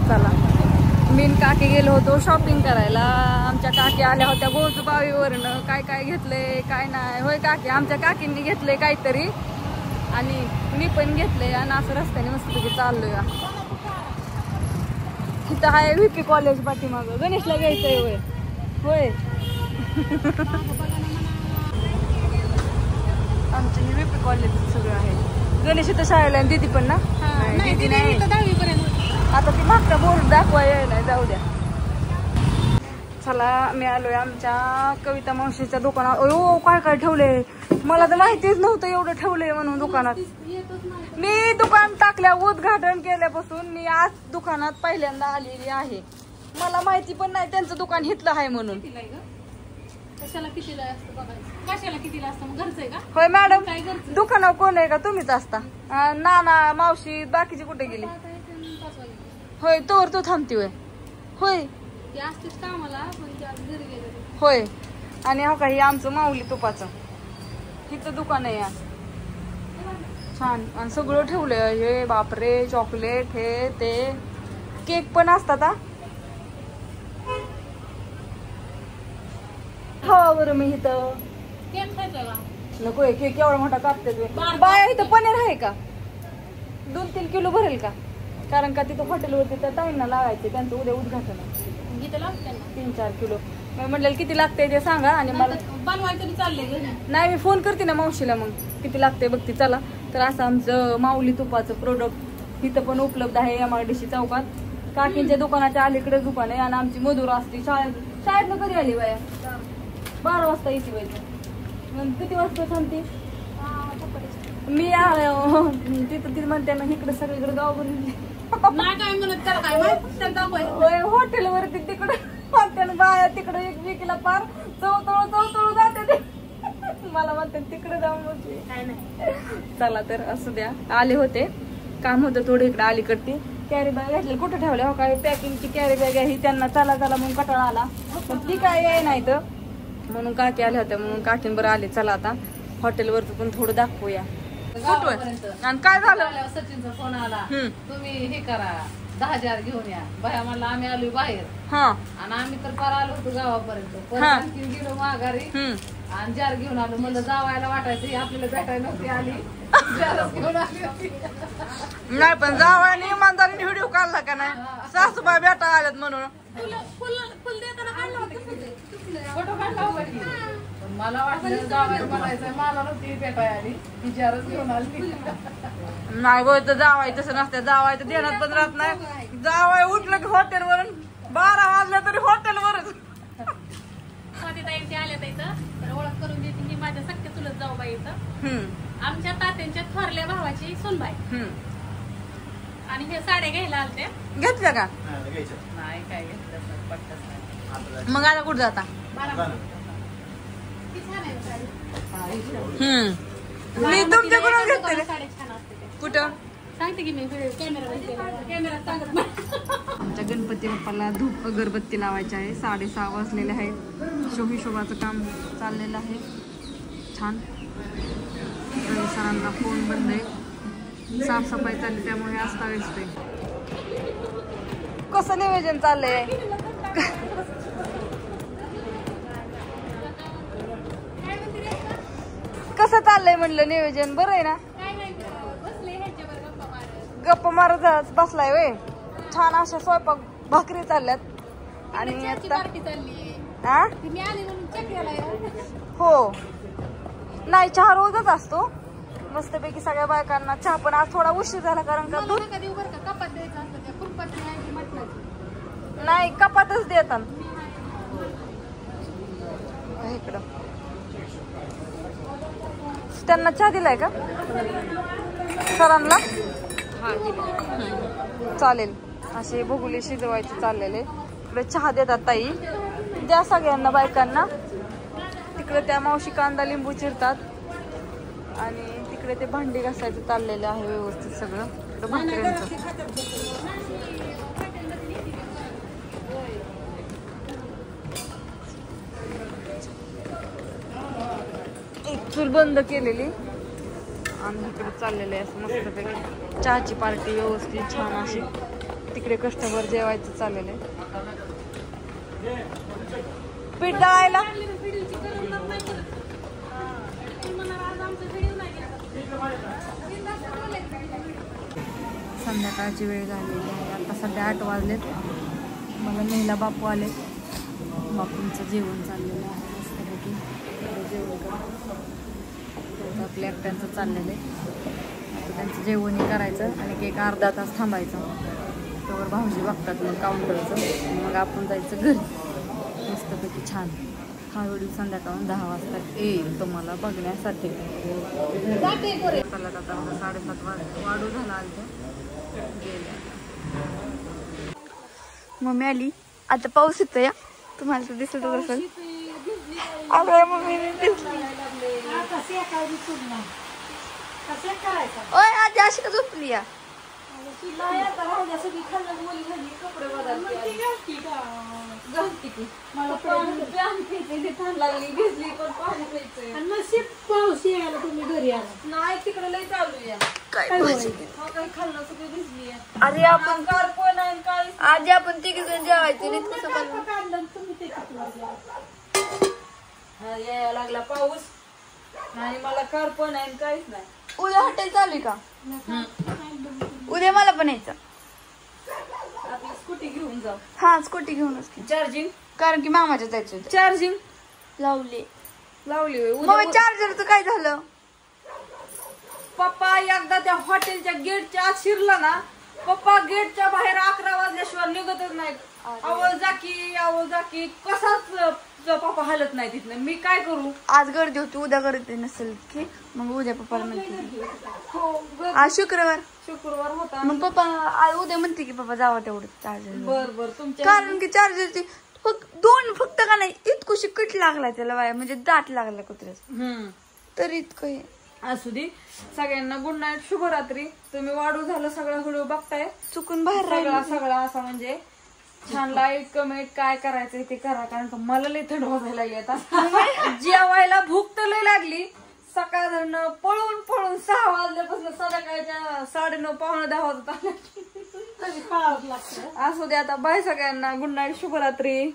चला मी काकी गेलो होतो शॉपिंग करायला. आमच्या काकी आल्या होत्या गोजबाईवरनं. काय काय घेतलंय काय नाही. होय काकी, आमच्या काकींनी घेतलंय काहीतरी आणि मी पण घेतलंय आणि असं रस्त्याने मस्तपैकी चाललोय. तिथं आहे व्हीपी कॉलेज पाठीमागं. गणेशला घ्यायचंय होय होय. आमचं हे व्हीपी कॉलेज सगळं आहे. गणेश इथं शाळेला आणि दीदी पण ना. दीदी नाही आता ती मागचा बोर्ड दाखवा यायला. जाऊ द्या. चला मी आलोय आमच्या कविता मावशीच्या दुकानात. ओ काय काय ठेवलंय, मला तर माहितीच नव्हतं एवढं ठेवलंय म्हणून दुकानात. मी दुकान टाकल्या उद्घाटन केल्यापासून मी आज दुकानात पहिल्यांदा आलेली आहे. मला माहिती पण नाही त्यांचं दुकान हितलं आहे म्हणून. होय मॅडम, दुकानावर कोण आहे का? तुम्हीच असता. नाना मावशी बाकीची कुठे गेली? होय तोवर तू थांबती होय. होय होय. आणि हो का, हे आमचं माऊली तुपाचं हिचं दुकान आहे. छान आणि सगळं ठेवलंय. हे बापरे, चॉकलेट हे ते केक पण असतात. हा बरं मी इथं नको केक एवढा मोठा कापते. बाया इथं पनीर आहे का? 2-3 किलो भरेल का? कारण का तिथं हॉटेलवरती त्या ताईंना लावायचे, त्यांचं उद्या उद्घाटन आहे. 3-4 किलो. मी म्हटलं किती लागतंय ते सांगा आणि मला बनवायचं चाललंय. नाही मी फोन करते ना मावशीला, मग किती लागतंय बघते. चला तर असं आमचं माऊली तुपाचं प्रोडक्ट इथं पण उपलब्ध आहे MRDC चौकात. काकींच्या दुकानाच्या अलीकडे दुकान आहे. आणि आमची मधुरा असते शाळेतनं कधी आली बाया? 12 वाजता येते बाई. किती वाजता थांबते? मी तिथं तिथं म्हणते ना इकडे सगळीकडे गाव बनवली. हॉटेलवरती तिकडे बाया तिकडे एकमेकीला पार चवतळू जाते ते. मला म्हणते तिकडे जाऊन बसली. चला तर असू द्या. आले होते, काम होतं थोडं इकडे अलीकडती. कॅरी बॅग घेतली कुठं ठेवल्या हो काय? पॅकिंगची कॅरी बॅग आहे त्यांना. चला चला म्हणून कटाळा आला, पण ती काय याय नाही तर म्हणून काकी आल्या होत्या म्हणून काकींबरोबर आले. चला आता हॉटेलवरचं पण थोडं दाखवूया. आणि काय झालं? सचिनचा फोन आला, तुम्ही हे करा 10,000 घेऊन या. बाया म्हणला आम्ही आलोय बाहेर. आणि आम्ही तर पार आलो होतो गावापर्यंत. परत गेलो माघारी आणि जार घेऊन आलो. म्हणलं जावायला वाटायचं आपल्याला भेटायला नव्हती आली. जारच घेऊन आली होती. नाही पण जावायला इमानदारीने व्हिडिओ काढला का नाही? सासूबाई भेटा आल्यात म्हणून फुल देताना काढला होता फोटो काढला होता की. मला वाटलं जावायला म्हणायचं, मला नव्हती भेटाय आली. ती जारच घेऊन आली. नाही गो तर जावाय तसं नसतं. जावाय तर देण्यात पण राहत नाही. जावाय उठलं की हॉटेलवरून 12 वाजलं तरी हॉटेलवरच. स्वातीताईंची आल्या तर ओळख करून देते. मी माझ्या सख्या चुलत जाऊ बाई इथं. आमच्या तात्यांच्या थोरल्या भावाची सुनबाई. आणि हे साड्या घ्यायला आलते. घेतल्या का? नाही काय घेतलं पटकन. मग आता कुठं जाता? मी तुमच्याकडून घेतले. कुठं सांगते की मी कॅमेरा सांगत. आमच्या गणपती बाप्पाला धूप अगरबत्ती लावायची आहे. 6:30 वाजलेले आहेत. हिशोबाचं काम चाललेलं आहे. छान. सरांना फोन बंद आहे. साफसफाई चालली त्यामुळे अस्ताव्यस्त आहे. कसं नियोजन चाललंय? कसं चाललंय म्हणलं नियोजन? बरं आहे ना? गप्पा मारत बसलाय वय. छान अशा स्वयंपाक भाकरी चालल्यात. आणि हो नाही चहा रोजच असतो मस्तपैकी सगळ्या बायकांना चहा. पण आज थोडा उशीर झाला कारण का दूध नाही कपातच देतात इकडं. त्यांना चहा दिलाय का सरांना? चालेल. असे भुगुले शिजवायचे चाललेले. इकडे चहा देतात ताई. द्या सगळ्यांना बायकांना. तिकडे त्या मावशी कांदा लिंबू चिरतात आणि तिकडे ते भांडी घासायचं चाललेलं आहे व्यवस्थित सगळं. इकडे भाकऱ्यांचं एक चूल बंद केलेली आणि इकडे चाललेलं आहे असं मस्तपैकी चहाची पार्टी व्यवस्थित छान अशी. तिकडे कस्टमर जेवायचं चाललेलं आहे. पीठ दळायला संध्याकाळची वेळ झालेली आहे. आता सध्या 8 वाजलेत. मला न्यायला बापू आले. बापूंचं जेवण चाललेलं आहे मस्तपैकी. जेवण करतो आपल्या एकट्यांचं चाललेलं आहे. आता त्यांचं जेवणही करायचं आणि एक अर्धा तास थांबायचं. त्यावर भाऊजी बघतात मग काउंटरचं. मग आपण जायचं घरी मस्तपैकी छान. हा व्हिडिओ संध्याकाळून 10 वाजता येईल तुम्हाला बघण्यासाठी. चला आता 7:30 वाजता वाढू झाला आलं गेल्या. मम्मी आली. आता पाऊस येतो या तुम्हाला तर दिसतच असेल. आपल्या मम्मीने दिसली. ओय आजी अशी का झोपली या? कपडे बदलते लागली भिजली पण पाणी प्यायचंय. पाऊस यायला तुम्ही घरी आला नाही तिकडे लई चालू या काय खाल्लं सगळं भिजली. अरे आपण कार पण आहे काय आजी आपण तिघ जण जेवायचे यायला लागला पाऊस आणि मला कार पण आहे काहीच नाही. उद्या हॉटेल चालू का? उद्या मला पण यायचं. आपली स्कूटी घेऊन जाऊ. हा स्कूटी घेऊनच. चार्जिंग कारण की मामाच्या जायचं. चार्जिंग लावली मग चार्जरचं काय झालं? पप्पा एकदा त्या हॉटेलच्या गेटच्या आत शिरला ना पप्पा गेटच्या बाहेर 11 वाजल्याशिवाय निघतच नाही. आवाज जाकी कसाच पप्पा हालत नाही तिथनं. मी काय करू? आज गर्दी होती उद्या गर्दी नसेल की मग उद्या पप्पाला म्हणते. आज शुक्रवार होता मग पप्पा उद्या म्हणते की पप्पा जावा तेवढं चार्जर. बर तुमच्या कारण की चार्जरची फक्त का नाही इतकुशी कट लागला त्याला वाया म्हणजे दाट लागला कुत्र्याच तर इतकं असू दे. सगळ्यांना गुड नाईट शुभरात्री. तुम्ही वाढू झालं सगळा व्हिडिओ बघताय चुकून बाहेर सगळा असा म्हणजे छान लाईक कमेंट काय करायचं ते करा कारण का मला लई थंड वाजायला लागली. आता जेवायला भूक तर लई लागली. सकाळ पळून 6 वाजल्यापासून संध्याकाळच्या 9:30 पावणे 10 वाजता असू दे. आता बाय सगळ्यांना गुड नाईट शुभरात्री.